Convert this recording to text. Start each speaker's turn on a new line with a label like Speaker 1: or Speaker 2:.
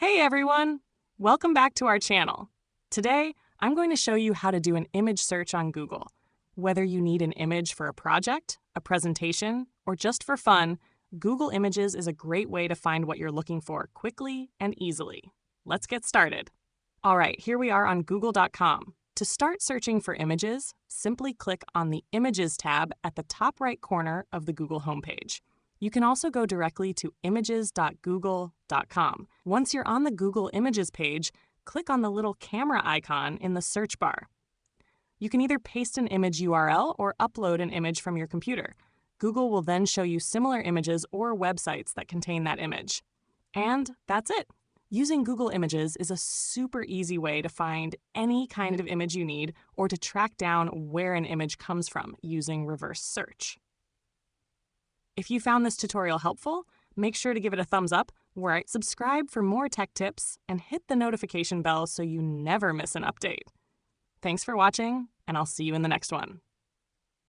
Speaker 1: Hey everyone! Welcome back to our channel. Today, I'm going to show you how to do an image search on Google. Whether you need an image for a project, a presentation, or just for fun, Google Images is a great way to find what you're looking for quickly and easily. Let's get started. All right, here we are on google.com. To start searching for images, simply click on the Images tab at the top right corner of the Google homepage. You can also go directly to images.google.com. Once you're on the Google Images page, click on the little camera icon in the search bar. You can either paste an image URL or upload an image from your computer. Google will then show you similar images or websites that contain that image. And that's it. Using Google Images is a super easy way to find any kind of image you need or to track down where an image comes from using reverse search. If you found this tutorial helpful, make sure to give it a thumbs up, subscribe for more tech tips, and hit the notification bell so you never miss an update. Thanks for watching, and I'll see you in the next one.